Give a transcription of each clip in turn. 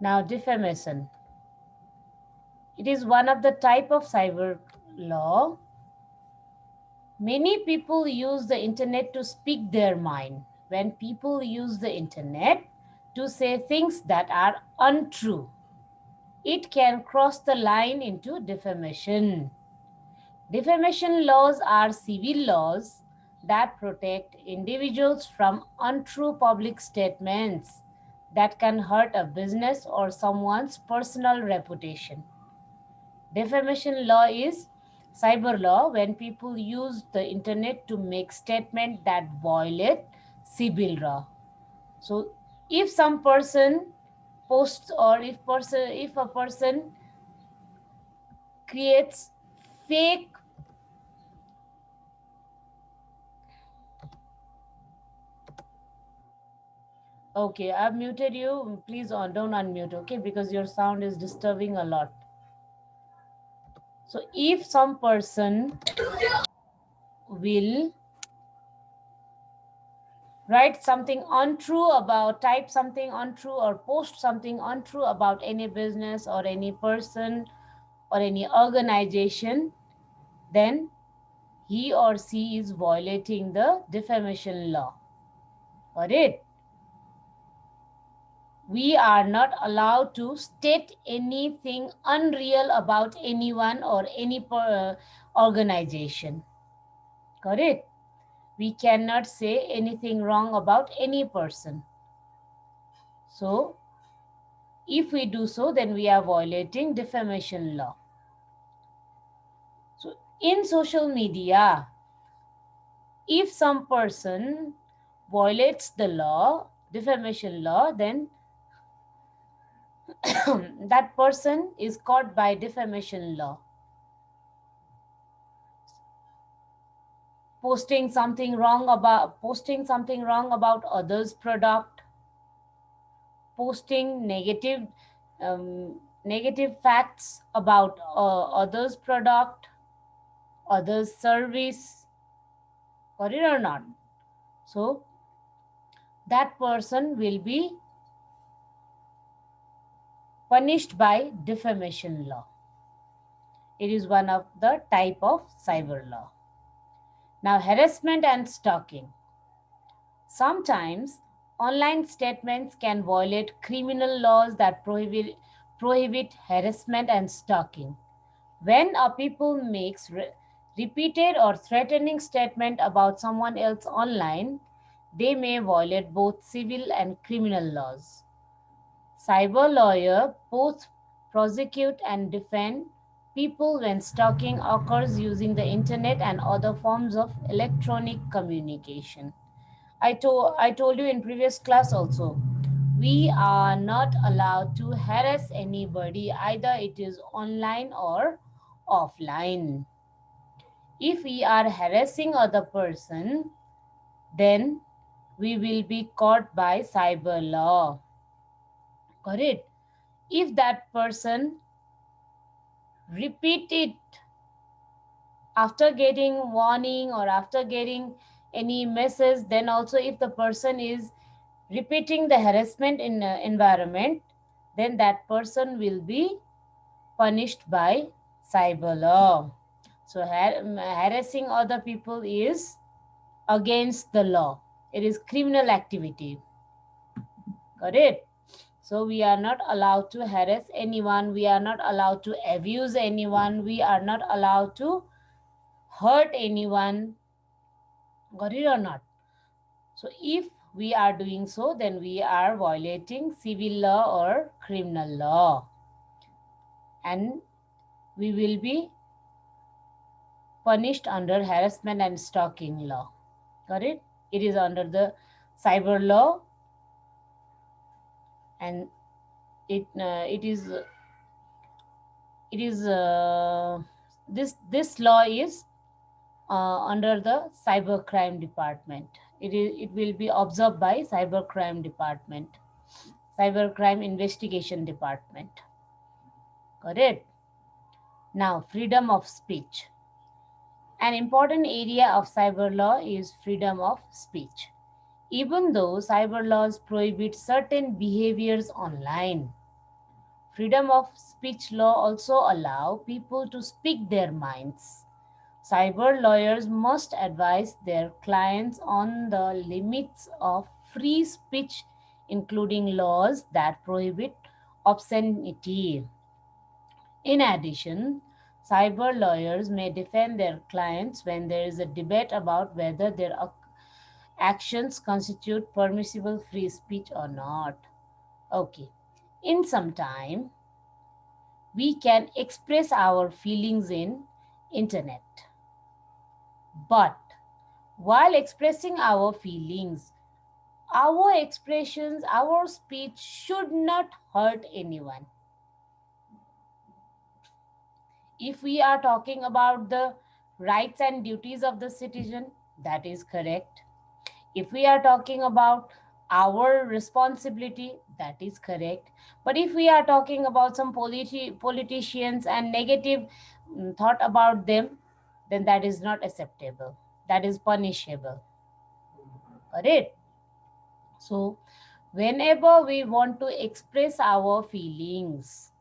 Now, defamation. It is one of the type of cyber law. Many people use the internet to speak their mind. When people use the internet to say things that are untrue, it can cross the line into defamation. Defamation laws are civil laws that protect individuals from untrue public statements that can hurt a business or someone's personal reputation. Defamation law is cyber law when people use the internet to make statements that violate civil law. So if some person posts, or if a person creates fake, okay, I've muted you, please don't unmute, okay, because your sound is disturbing a lot. So if some person will write something untrue about, type something untrue, or post something untrue about any business or any person or any organization, then he or she is violating the defamation law. Got it? We are not allowed to state anything unreal about anyone or any organization. Got it? We cannot say anything wrong about any person. So if we do so, then we are violating defamation law. So in social media, if some person violates the law, defamation law, then that person is caught by defamation law. Posting something wrong about others' product, posting negative facts about others' product, others' service, got it or not? So that person will be punished by defamation law. It is one of the type of cyber law. Now, harassment and stalking. Sometimes online statements can violate criminal laws that prohibit harassment and stalking. When a people makes repeated or threatening statement about someone else online, they may violate both civil and criminal laws. Cyber lawyer both prosecute and defend people when stalking occurs using the internet and other forms of electronic communication. I told you in previous class also, we are not allowed to harass anybody, either it is online or offline. If we are harassing other person, then we will be caught by cyber law. Correct? If that person repeat it after getting warning or after getting any message, then also if the person is repeating the harassment in environment, then that person will be punished by cyber law. So harassing other people is against the law. It is criminal activity. Got it? So we are not allowed to harass anyone. We are not allowed to abuse anyone. We are not allowed to hurt anyone. Got it or not? So if we are doing so, then we are violating civil law or criminal law. And we will be punished under harassment and stalking law. Got it? It is under the cyber law, and this law is under the cybercrime department. It will be observed by cybercrime department, cybercrime investigation department. Got it? Now, freedom of speech. An important area of cyber law is freedom of speech. Even though cyber laws prohibit certain behaviors online, Freedom of speech law also allow people to speak their minds. Cyber lawyers must advise their clients on the limits of free speech, including laws that prohibit obscenity. In addition, cyber lawyers may defend their clients when there is a debate about whether their actions constitute permissible free speech or not. Okay. In some time, we can express our feelings in internet. But while expressing our feelings, our expressions, our speech should not hurt anyone. If we are talking about the rights and duties of the citizen, that is correct. If we are talking about our responsibility, that is correct. But if we are talking about some politicians and negative thought about them, then that is not acceptable. That is punishable. Correct? So, whenever we want to express our feelings,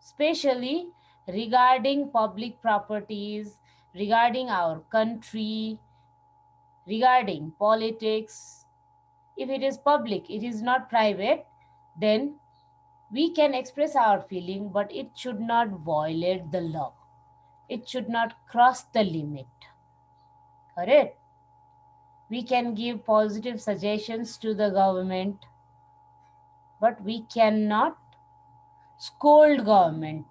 especially regarding public properties, regarding our country, regarding politics, if it is public, it is not private, then we can express our feeling, but it should not violate the law. It should not cross the limit. Correct? We can give positive suggestions to the government, but we cannot scold government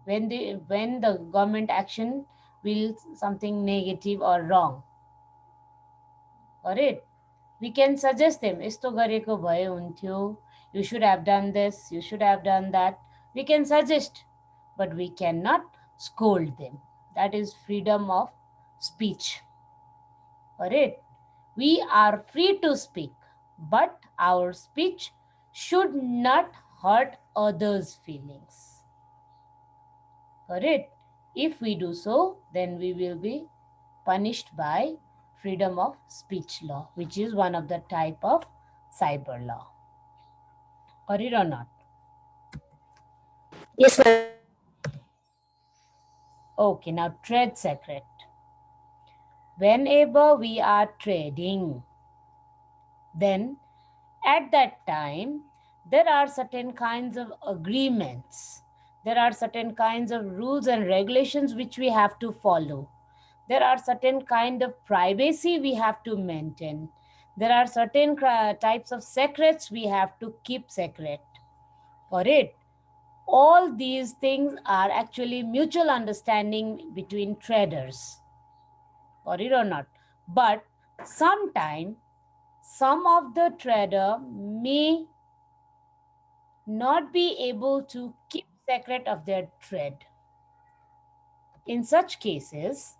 when the government action will something negative or wrong. Correct? We can suggest them, यस्तो गरेको भए हुन्थ्यो, you should have done this, you should have done that. We can suggest, but we cannot scold them. That is freedom of speech. Correct? We are free to speak, but our speech should not hurt others' feelings. Correct? If we do so, then we will be punished by freedom of speech law, which is one of the type of cyber law. Correct or not? Yes, ma'am. Okay, now trade secret. Whenever we are trading, then at that time there are certain kinds of agreements, there are certain kinds of rules and regulations which we have to follow, there are certain kind of privacy we have to maintain, there are certain types of secrets we have to keep secret. For it, all these things are actually mutual understanding between traders. For it or not, but sometime some of the trader may not be able to keep secret of their trade. In such cases,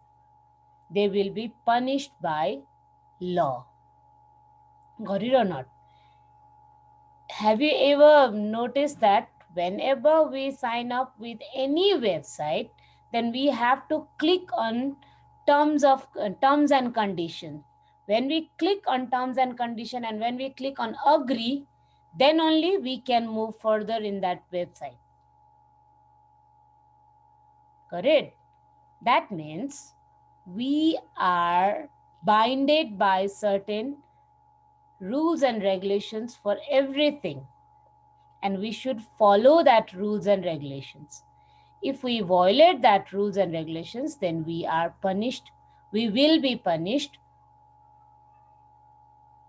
they will be punished by law. Got it or not? Have you ever noticed that whenever we sign up with any website, then we have to click on terms and condition. When we click on terms and condition and when we click on agree, then only we can move further in that website. Correct? That means we are binded by certain rules and regulations for everything, and we should follow that rules and regulations. If we violate that rules and regulations, then we are punished. We will be punished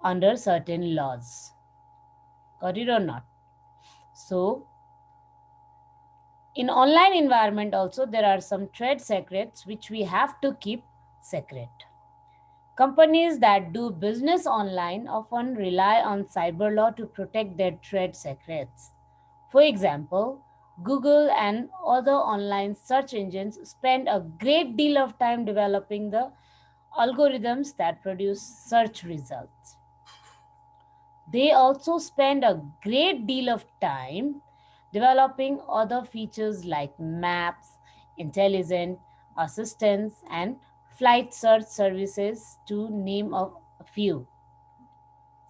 under certain laws. Got it or not? So, in online environment also there are some trade secrets which we have to keep secret. Companies that do business online often rely on cyber law to protect their trade secrets. For example, Google and other online search engines spend a great deal of time developing the algorithms that produce search results. They also spend a great deal of time developing other features like maps, intelligent assistants, and flight search services, to name a few.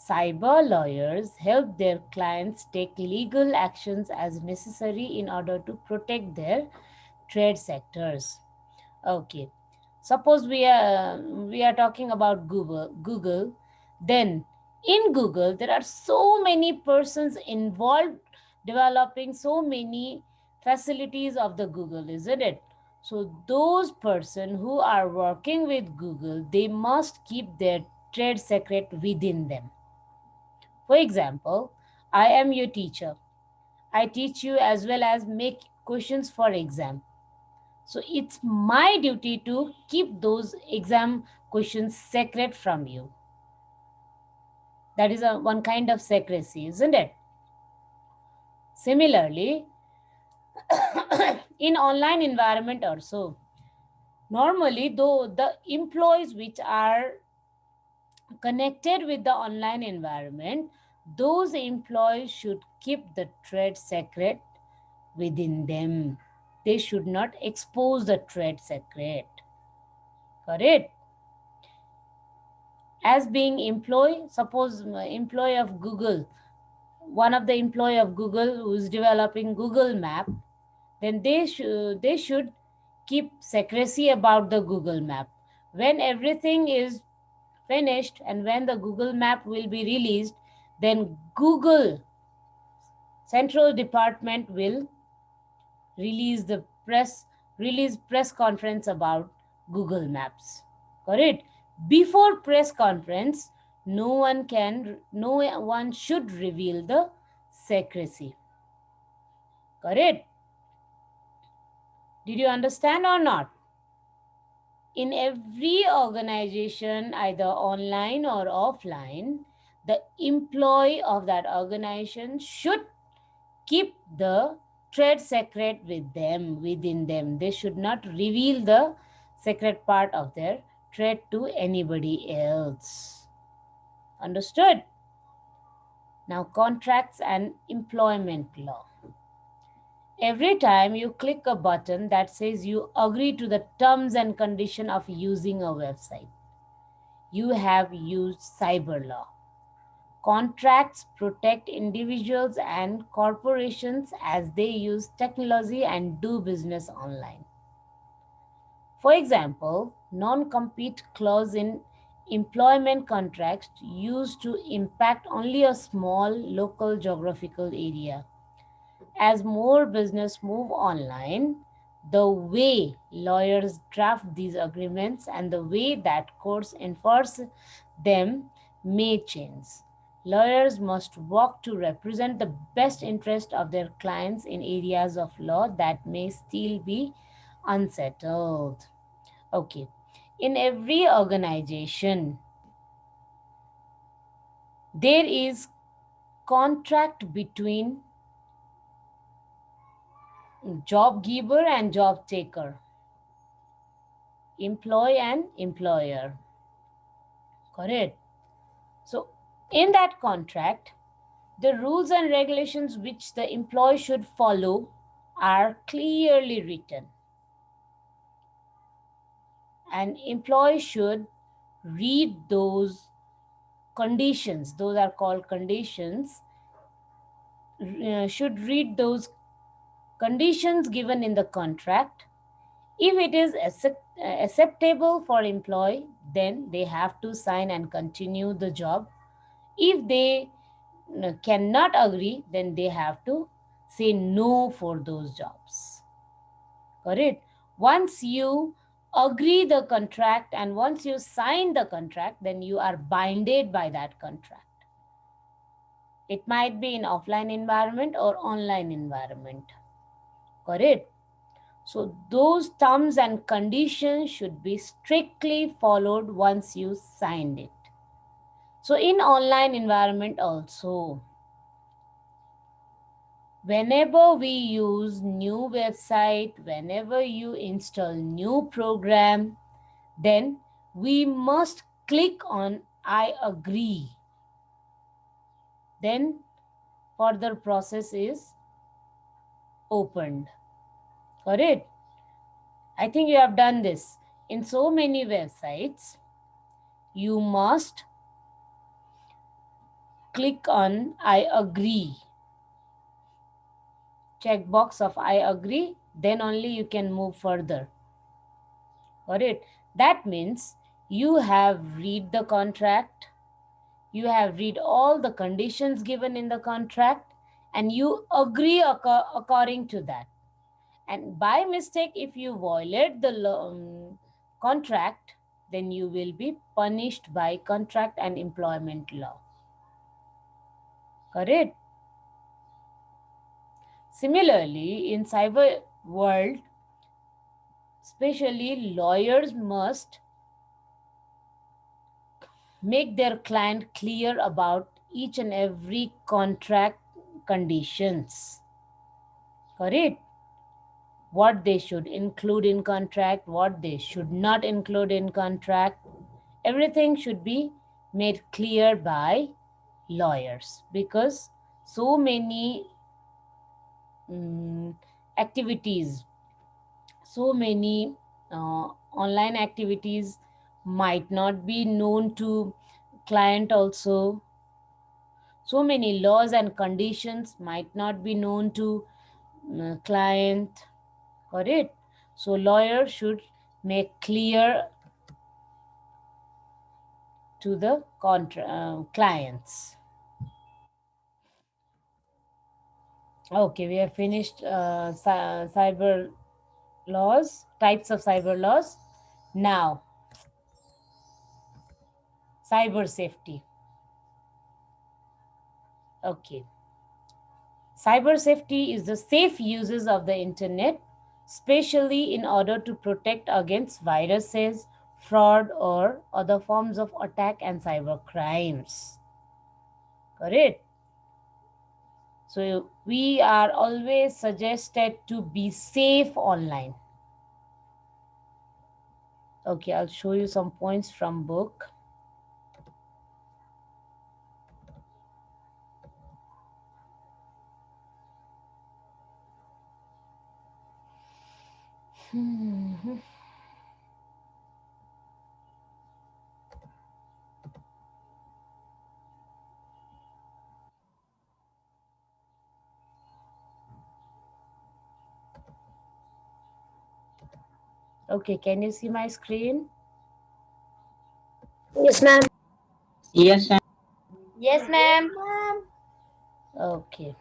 Cyber lawyers help their clients take legal actions as necessary in order to protect their trade sectors. Okay. Suppose we are talking about Google, then in Google there are so many persons involved developing so many facilities of the Google, isn't it? So those person who are working with Google, they must keep their trade secret within them. For example, I am your teacher. I teach you as well as make questions for exam. So it's my duty to keep those exam questions secret from you. That is one kind of secrecy, isn't it? Similarly, in online environment also, normally though the employees which are connected with the online environment, those employees should keep the trade secret within them. They should not expose the trade secret. Correct? As being employee, suppose employee of Google, one of the employee of Google who is developing Google Map, then they should keep secrecy about the Google Map. When everything is finished and when the Google Map will be released, then Google Central Department will release the press conference about Google Maps. Correct? Before press conference, no one should reveal the secrecy. Correct? Did you understand or not? In every organization, either online or offline, the employee of that organization should keep the trade secret within them. They should not reveal the secret part of their trade to anybody else. Understood? Now, contracts and employment law. Every time you click a button that says you agree to the terms and condition of using a website, you have used cyber law. Contracts protect individuals and corporations as they use technology and do business online. For example, non-compete clause in employment contracts used to impact only a small local geographical area. As more business move online, the way lawyers draft these agreements and the way that courts enforce them may change. Lawyers must work to represent the best interest of their clients in areas of law that may still be unsettled. Okay. In every organization, there is contract between job giver and job taker, employee and employer. Correct? So, in that contract, the rules and regulations which the employee should follow are clearly written. An employee should read those conditions, those are called conditions, should read those conditions given in the contract. If it is acceptable for employee, then they have to sign and continue the job. If they cannot agree, then they have to say no for those jobs. Correct? Once you agree the contract and once you sign the contract, then you are binded by that contract. It might be in offline environment or online environment. Correct? So those terms and conditions should be strictly followed once you signed it. So in online environment also, whenever we use new website, whenever you install new program, then we must click on I agree. Then further process is opened. Correct? I think you have done this. In so many websites, you must click on I agree, checkbox of I agree, then only you can move further. Got it? That means you have read the contract, you have read all the conditions given in the contract, and you agree according to that. And by mistake, if you violate the contract, then you will be punished by contract and employment law. Correct? Similarly, in cyber world, especially lawyers must make their client clear about each and every contract conditions. Correct? What they should include in contract, what they should not include in contract. Everything should be made clear by lawyers, because so many um, activities, so many online activities might not be known to client also. So many laws and conditions might not be known to client. Correct? So lawyer should make clear to the clients. Okay, we have finished cyber laws, types of cyber laws. Now, cyber safety. Okay. Cyber safety is the safe uses of the internet, especially in order to protect against viruses, fraud, or other forms of attack and cyber crimes. Correct? So, we are always suggested to be safe online. Okay, I'll show you some points from book. Okay, can you see my screen? Yes, ma'am. Yes, ma'am. Yes, ma'am. Okay.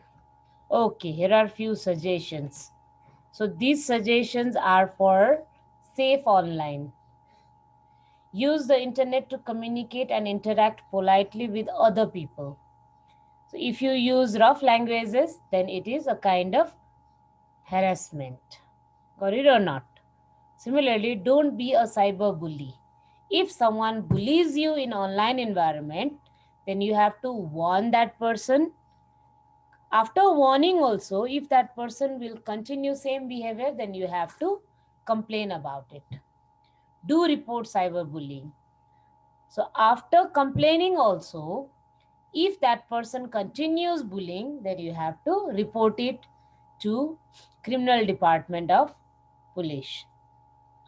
Okay, here are few suggestions. So these suggestions are for safe online. Use the internet to communicate and interact politely with other people. So if you use rough languages, then it is a kind of harassment. Got it or not? Similarly, don't be a cyber bully. If someone bullies you in online environment, then you have to warn that person. After warning also, if that person will continue same behavior, then you have to complain about it. Do report cyberbullying. So after complaining also, if that person continues bullying, then you have to report it to criminal department of police.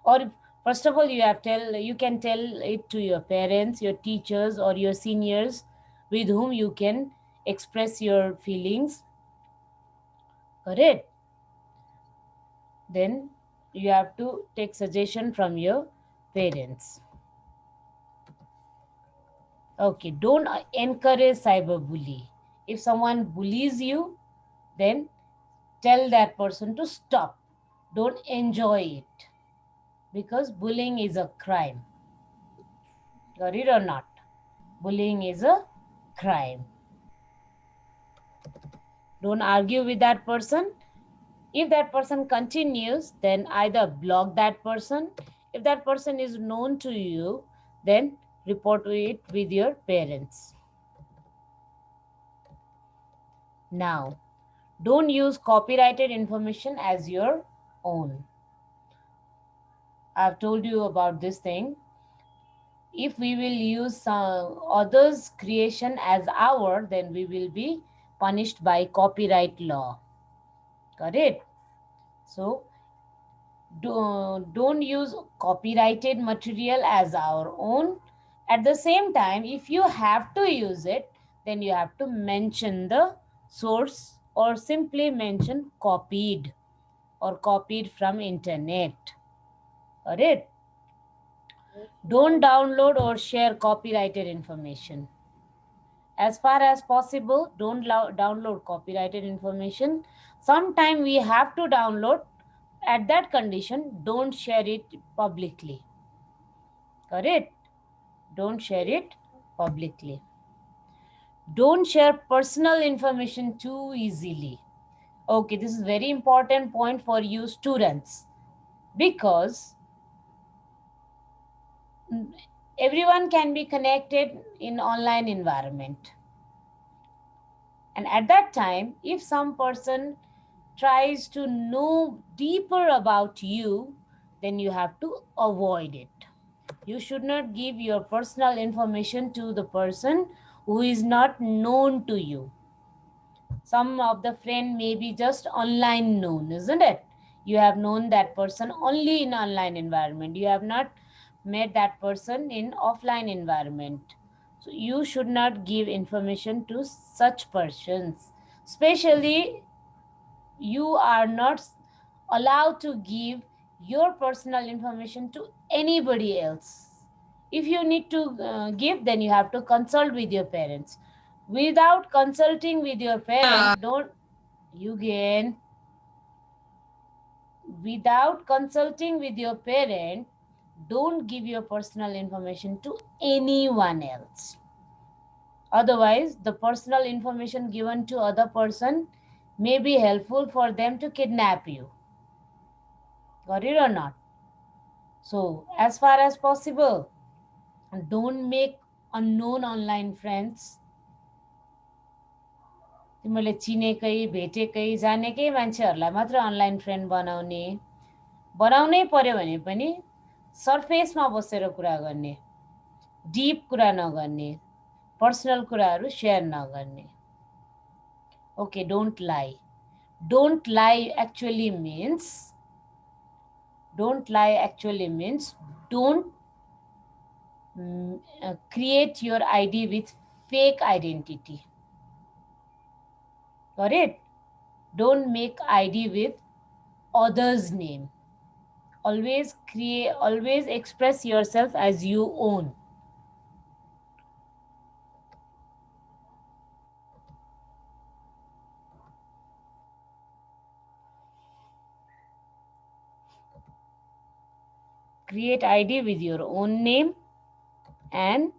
Or first of all, you can tell it to your parents, your teachers, or your seniors with whom you can express your feelings. Correct? Then you have to take suggestion from your parents. Okay, don't encourage cyberbully. If someone bullies you, then tell that person to stop. Don't enjoy it, because bullying is a crime. Got it or not? Bullying is a crime. Don't argue with that person. If that person continues, then either block that person. If that person is known to you, then report it with your parents. Now, don't use copyrighted information as your own. I've told you about this thing. If we will use some others' creation as our, then we will be punished by copyright law. Got it? So, don't use copyrighted material as our own. At the same time, if you have to use it, then you have to mention the source or simply mention copied or copied from internet. Alright. Don't download or share copyrighted information. As far as possible, don't download copyrighted information. Sometime we have to download. At that condition, don't share it publicly. Correct? Don't share it publicly. Don't share personal information too easily. Okay, this is very important point for you students, because everyone can be connected in online environment. And at that time, if some person tries to know deeper about you, then you have to avoid it. You should not give your personal information to the person who is not known to you. Some of the friend may be just online known, isn't it? You have known that person only in online environment. You have not met that person in offline environment. So you should not give information to such persons. Especially, you are not allowed to give your personal information to anybody else. If you need to give, then you have to consult with your parents. Without consulting with your parent, don't you gain. Without consulting with your parent, don't give your personal information to anyone else. Otherwise, the personal information given to other person may be helpful for them to kidnap you. Got it or not? So, as far as possible, don't make unknown online friends. तिमीले चिनेकै भेटेकै जानेकै मान्छेहरूलाई मात्र online friend बनाउनै पर्यो भने पनि सर्फेसमा बसेर कुरा गर्ने, dip कुरा नगर्ने, पर्सनल कुराहरू सेयर नगर्ने. Okay, don't lie. Don't lie actually means don't create your ID with fake identity. Got it? Don't make ID with others' name. Always express yourself as you own. Create ID with your own name and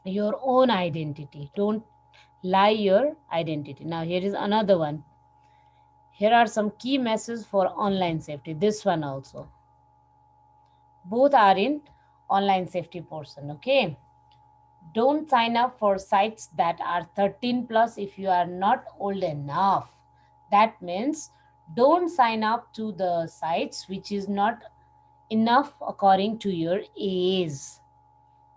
your own identity. Don't lie your identity. Now here is another one. Here are some key messages for online safety. This one also. Both are in online safety portion, okay? Don't sign up for sites that are 13 plus if you are not old enough. That means don't sign up to the sites which is not enough according to your age.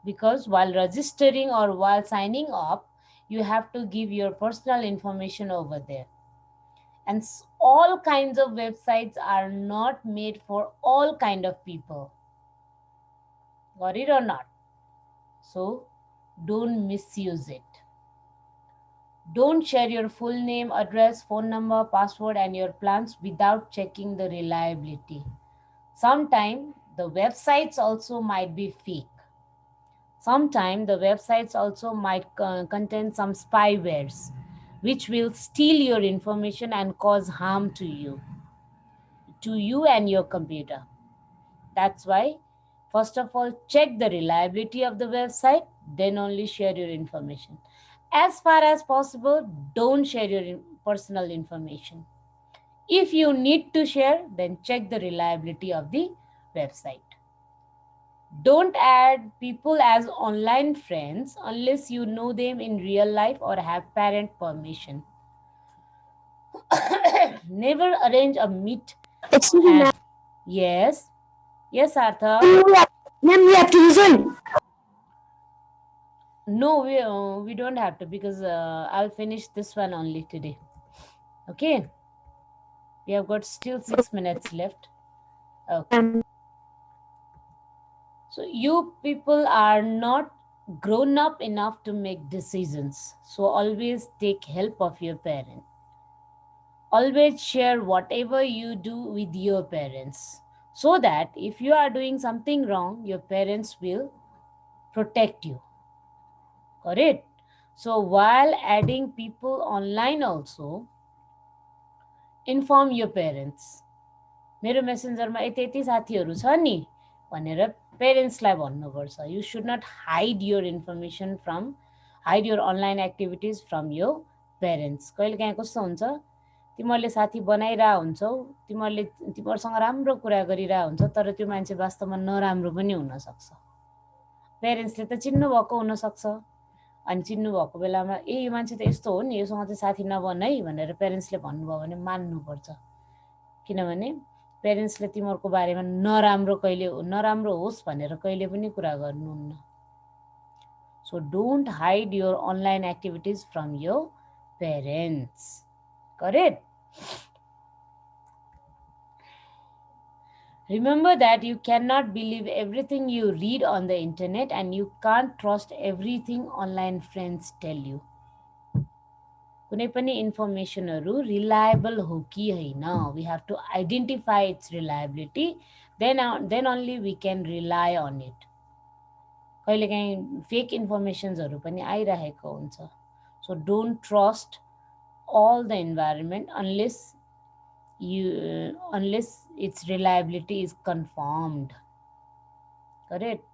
Because while registering or while signing up, you have to give your personal information over there. And all kinds of websites are not made for all kind of people. Got it or not? So don't misuse it. Don't share your full name, address, phone number, password, and your plans without checking the reliability. Sometimes the websites also might be fake. Sometimes the websites also might contain some spywares which will steal your information and cause harm to you and your computer. That's why, first of all, check the reliability of the website, then only share your information. As far as possible, don't share your personal information. If you need to share, then check the reliability of the website. Don't add people as online friends unless you know them in real life or have parent permission. Never arrange a meet. Excuse me, ma'am. Yes. Yes, Artha. Ma'am, we have to resign. No, we don't have to, because I'll finish this one only today. Okay. We have got still 6 minutes left. Okay. So you people are not grown up enough to make decisions. So always take help of your parent. Always share whatever you do with your parents, so that if you are doing something wrong, your parents will protect you. Correct? So while adding people online also, inform your parents. मेरो मेसेन्जरमा यति यति साथीहरू छ नि भनेर पेरेन्ट्सलाई भन्नुपर्छ. यु should not hide your information from, hide your online activities from your parents. कहिले काहीँ कस्तो हुन्छ, तिमीहरूले साथी बनाइरह हुन्छौ, तिमीहरूसँग राम्रो कुरा गरिरह हुन्छ, तर त्यो मान्छे वास्तवमा नराम्रो पनि हुनसक्छ. पेरेन्ट्सले त चिन्नुभएको हुनसक्छ, अनि चिन्नुभएको बेलामा ए यो मान्छे त यस्तो हो नि, योसँग चाहिँ साथी नबन है भनेर पेरेन्ट्सले भन्नुभयो भने मान्नुपर्छ. किनभने पेरेन्ट्सले तिमीहरूको बारेमा नराम्रो होस् भनेर कहिले पनि कुरा गर्नुहुन्न. So don't hide your online activities from your parents. Correct? Remember that you cannot believe everything you read on the internet, and you can't trust everything online friends tell you. कुनै पनि इन्फर्मेसनहरू रिलायबल हो कि होइन, we have to identify its reliability, then only we can rely on it. कहिलेकाहीँ fake इन्फर्मेसन्सहरू पनि आइरहेको हुन्छ. So don't trust all the environment unless its reliability is confirmed. Correct?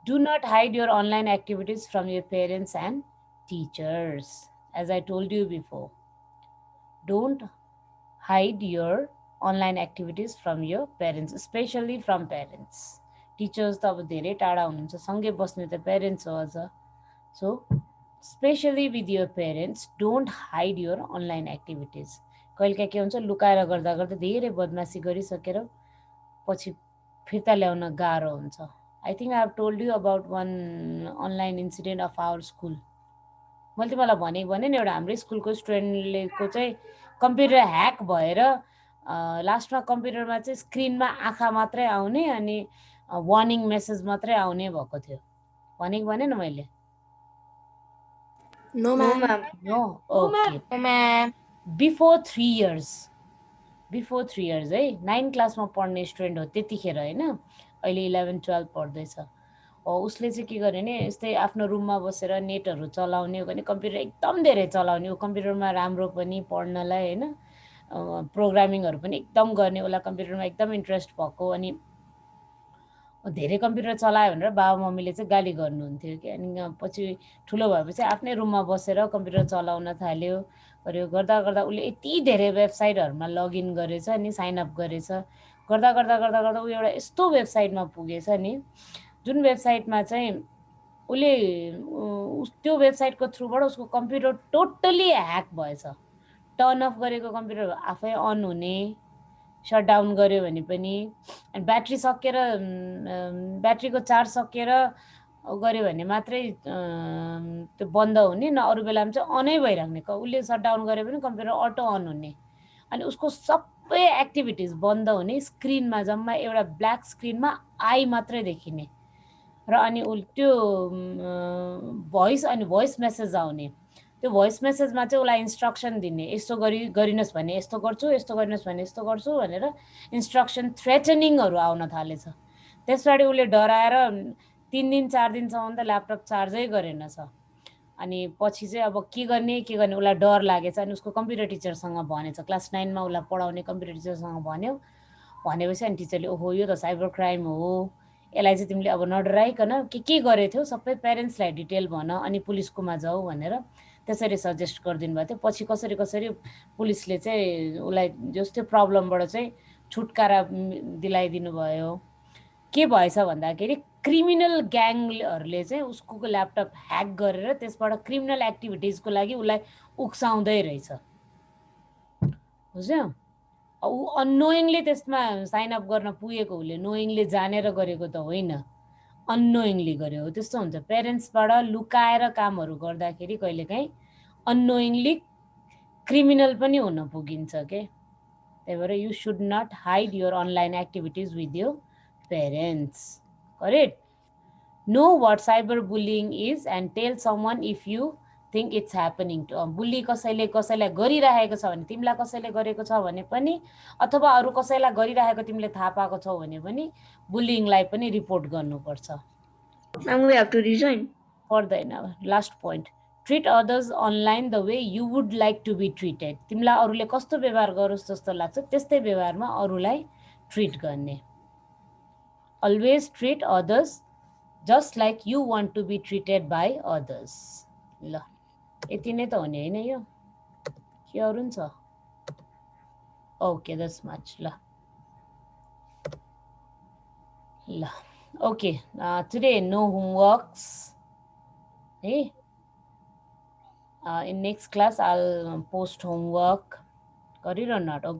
Do not hide your online activities from your parents and teachers. As I told you before, don't hide your online activities from your parents, especially from parents. Teachers त अब धेरै टाढा हुनुहुन्छ, सँगै बस्ने त parents हो अझ. So specially with your parents, don't hide your online activities. कहिलेकाहीँ के हुन्छ, लुकाएर गर्दा गर्दा धेरै बदमासी गरिसकेर पछि फिर्ता ल्याउन गाह्रो हुन्छ. I think I have told you about one online incident of our school. मैले तिमीलाई भनेको भने नि, एउटा हाम्रै स्कुलको स्टुडेन्टलेको चाहिँ कम्प्युटर ह्याक भएर लास्टमा कम्प्युटरमा चाहिँ स्क्रिनमा आँखा मात्रै आउने अनि वार्निङ मेसेज मात्रै आउने भएको थियो. भनेको भने न मैले? No, ma'am. No? Okay. No, ma'am. Before 3 years है, 9 क्लासमा पढ्ने स्टुडेन्ट हो त्यतिखेर होइन, अहिले 11-12 पढ्दैछ. उसले चाहिँ के गर्यो भने यस्तै आफ्नो रुममा बसेर नेटहरू चलाउने भने कम्प्युटर एकदम धेरै चलाउने, ऊ कम्प्युटरमा राम्रो पनि पढ्नलाई होइन, प्रोग्रामिङहरू पनि एकदम गर्ने, उसलाई कम्प्युटरमा एकदम इन्ट्रेस्ट भएको. अनि धेरै कम्प्युटर चलायो भनेर बाबा मम्मीले चाहिँ गाली गर्नुहुन्थ्यो कि. अनि पछि ठुलो भएपछि आफ्नै रुममा बसेर कम्प्युटर चलाउन थाल्यो. गर्दा गर्दा उसले यति धेरै वेबसाइटहरूमा लगइन गरेछ नि, साइनअप गरेछ. गर्दा गर्दा गर्दा गर्दा ऊ एउटा यस्तो वेबसाइटमा पुगेछ नि, जुन वेबसाइटमा चाहिँ उसले त्यो वेबसाइटको थ्रुबाट उसको कम्प्युटर टोटल्ली ह्याक भएछ. टर्न अफ गरेको कम्प्युटर आफै अन हुने, सटडाउन गऱ्यो भने पनि, अनि ब्याट्री सकेर ब्याट्रीको चार्ज सकेर गऱ्यो भने मात्रै त्यो बन्द हुने, न अरू बेलामा चाहिँ अनै भइराख्ने. उसले सटडाउन गरे पनि कम्प्युटर अटो अन हुने, अनि उसको सबै एक्टिभिटिज बन्द हुने. स्क्रिनमा जम्मा एउटा ब्ल्याक स्क्रिनमा आई मात्रै देखिने, र अनि त्यो भोइस मेसेज आउने. त्यो भोइस मेसेजमा चाहिँ उसलाई इन्स्ट्रक्सन दिने, यस्तो गरिनुहोस् भने यस्तो गर्छु, यस्तो गरिनुहोस् भने यस्तो गर्छु भनेर इन्स्ट्रक्सन, थ्रेटनिङहरू आउन थालेछ. त्यसबाट उसले डराएर 3 दिन 4 दिनसम्म त ल्यापटप चार्जै गरेनछ. अनि पछि चाहिँ अब के गर्ने उसलाई डर लागेछ. अनि उसको कम्प्युटर टिचरसँग भनेछ, क्लास 9मा उसलाई पढाउने कम्प्युटर टिचरसँग भनेपछि अनि टिचरले ओहो यो त साइबर क्राइम हो, यसलाई चाहिँ तिमीले अब नडराइकन के गरेथ्यौ सबै पेरेन्ट्सलाई डिटेल भन, अनि पुलिसकोमा जाऊ भनेर त्यसरी सजेस्ट गरिदिनु भएको थियो. पछि कसरी कसरी पुलिसले चाहिँ उसलाई जस्तो प्रब्लमबाट चाहिँ छुटकारा दिलाइदिनु भयो. के भएछ भन्दाखेरि क्रिमिनल ग्याङहरूले चाहिँ उसको ल्यापटप ह्याक गरेर त्यसबाट क्रिमिनल एक्टिभिटिजको लागि उसलाई उक्साउँदै रहेछ. बुझ्यौ? ऊ अननोइङली त्यसमा साइनअप गर्न पुगेको, उसले नोइङली जानेर गरेको त होइन, अननोइङली गर्यो. त्यस्तो हुन्छ, पेरेन्ट्सबाट लुकाएर कामहरू गर्दाखेरि कहिलेकाहीँ अननोइङली क्रिमिनल पनि हुन पुगिन्छ के. त्यही भएर you should not hide your online activities with your parents. Correct? Know what cyber bullying is and tell someone if you think it's happening to bully कसैले कसैलाई गरिरहेको छ भने तिमीलाई कसैले गरेको छ भने पनि अथवा अरू कसैलाई गरिरहेको तिमीले थाहा पाएको छौ भने पनि बुलिङलाई पनि रिपोर्ट गर्नुपर्छ Ma'am, we have to resign. पर्दैन last point treat others online the way you would like to be treated तिमीलाई अरूले कस्तो व्यवहार गरोस् जस्तो लाग्छ त्यस्तै व्यवहारमा अरूलाई ट्रिट गर्ने always treat others just like you want to be treated by others ल यति नै त हुने होइन यो के अरू नि छ ओके द्याट्स मच ल ल ओके टुडे नो होमवर्क्स है in next class I'll post homework. Got it or not? Okay.